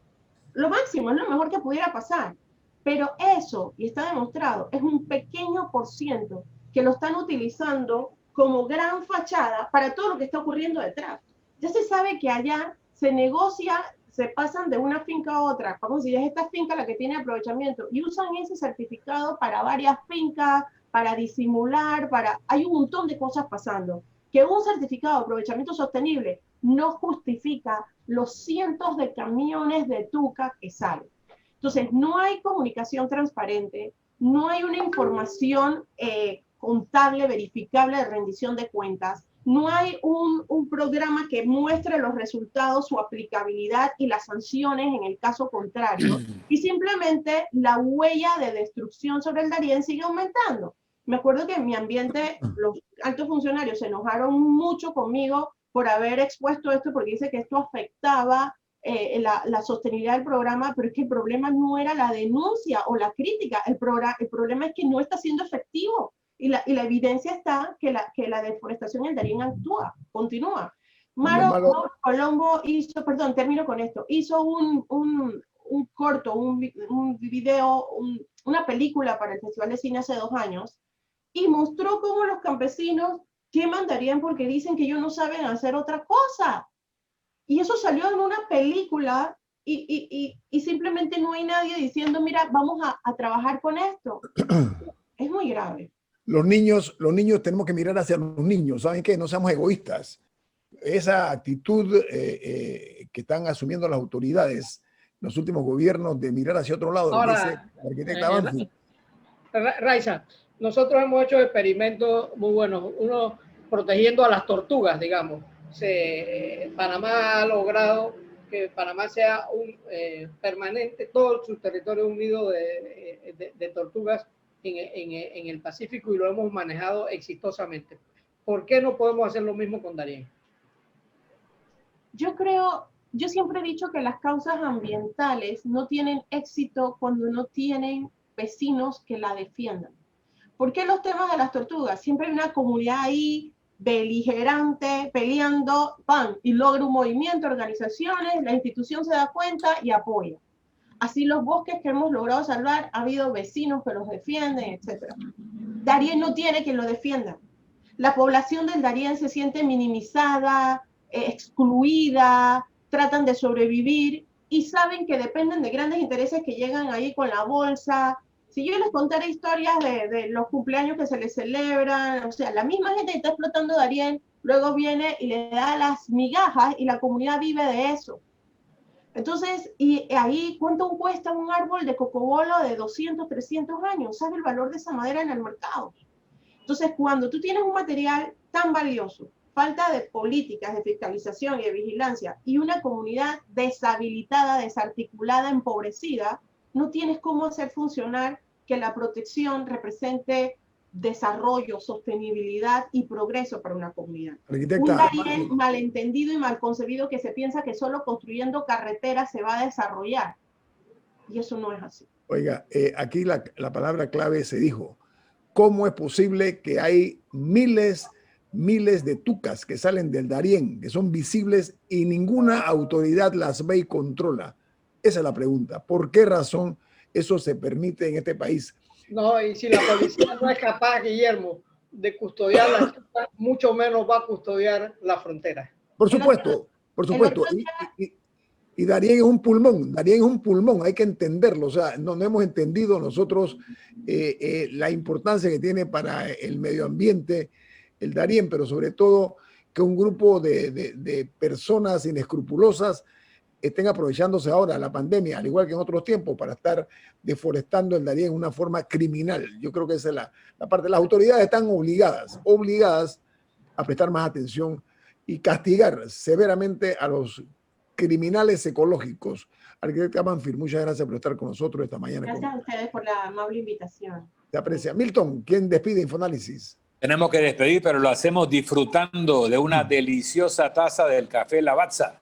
lo máximo, es lo mejor que pudiera pasar. Pero eso, y está demostrado, es un pequeño % que lo están utilizando como gran fachada para todo lo que está ocurriendo detrás. Ya se sabe que allá se negocia, se pasan de una finca a otra, como si es esta finca la que tiene aprovechamiento, y usan ese certificado para varias fincas, para disimular, hay un montón de cosas pasando. Que un certificado de aprovechamiento sostenible no justifica los cientos de camiones de tuca que salen. Entonces, no hay comunicación transparente, no hay una información contable, verificable de rendición de cuentas, no hay un programa que muestre los resultados, su aplicabilidad y las sanciones en el caso contrario, y simplemente la huella de destrucción sobre el Darién sigue aumentando. Me acuerdo que en mi ambiente los altos funcionarios se enojaron mucho conmigo por haber expuesto esto, porque dice que esto afectaba la sostenibilidad del programa, pero es que el problema no era la denuncia o la crítica, el problema es que no está siendo efectivo y la evidencia está que la deforestación en el Darién continúa. Maro Colombo hizo, perdón, termino con esto, hizo un corto, un video, una película para el Festival de Cine hace 2 años, y mostró cómo los campesinos queman Darién porque dicen que ellos no saben hacer otra cosa. Y eso salió en una película y simplemente no hay nadie diciendo, mira, vamos a trabajar con esto. Es muy grave. Los niños tenemos que mirar hacia los niños, ¿saben qué? No seamos egoístas. Esa actitud que están asumiendo las autoridades, los últimos gobiernos, de mirar hacia otro lado, Ahora, dice la arquitecta Banfield. Raiza, nosotros hemos hecho experimentos muy buenos, uno protegiendo a las tortugas, digamos. Panamá ha logrado que Panamá sea un permanente, todo su territorio unido de tortugas en el Pacífico, y lo hemos manejado exitosamente. ¿Por qué no podemos hacer lo mismo con Darién? Yo siempre he dicho que las causas ambientales no tienen éxito cuando no tienen vecinos que la defiendan. ¿Por qué los temas de las tortugas? Siempre hay una comunidad ahí beligerante, peleando, y logra un movimiento, organizaciones, la institución se da cuenta y apoya. Así los bosques que hemos logrado salvar, ha habido vecinos que los defienden, etc. Darién no tiene quien lo defienda. La población del Darién se siente minimizada, excluida, tratan de sobrevivir y saben que dependen de grandes intereses que llegan ahí con la bolsa. Si yo les contara historias de los cumpleaños que se les celebran, o sea, la misma gente que está explotando Darién, luego viene y le da las migajas y la comunidad vive de eso. Entonces, y ahí, ¿cuánto cuesta un árbol de cocobolo de 200, 300 años? ¿Sabe el valor de esa madera en el mercado? Entonces, cuando tú tienes un material tan valioso, falta de políticas de fiscalización y de vigilancia, y una comunidad deshabilitada, desarticulada, empobrecida, no tienes cómo hacer funcionar que la protección represente desarrollo, sostenibilidad y progreso para una comunidad. Un Darién malentendido y mal concebido que se piensa que solo construyendo carreteras se va a desarrollar. Y eso no es así. Oiga, aquí la palabra clave se dijo. ¿Cómo es posible que hay miles de tucas que salen del Darién, que son visibles y ninguna autoridad las ve y controla? Esa es la pregunta. ¿Por qué razón eso se permite en este país? No, y si la policía no es capaz, Guillermo, de custodiar las tucas, mucho menos va a custodiar la frontera. Por supuesto, por supuesto. Y Darién es un pulmón, hay que entenderlo. O sea, no hemos entendido nosotros la importancia que tiene para el medio ambiente el Darién, pero sobre todo que un grupo de personas inescrupulosas estén aprovechándose ahora de la pandemia, al igual que en otros tiempos, para estar deforestando el Darién de una forma criminal. Yo creo que esa es la parte. Las autoridades están obligadas a prestar más atención y castigar severamente a los criminales ecológicos. Arquitecta Banfield, muchas gracias por estar con nosotros esta mañana. Gracias a ustedes por la amable invitación. Se aprecia. Milton, ¿quién despide Infoanálisis? Tenemos que despedir, pero lo hacemos disfrutando de una deliciosa taza del Café Lavazza.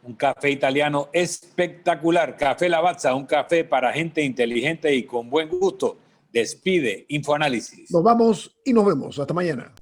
Un café italiano espectacular. Café Lavazza, un café para gente inteligente y con buen gusto. Despide Infoanálisis. Nos vamos y nos vemos. Hasta mañana.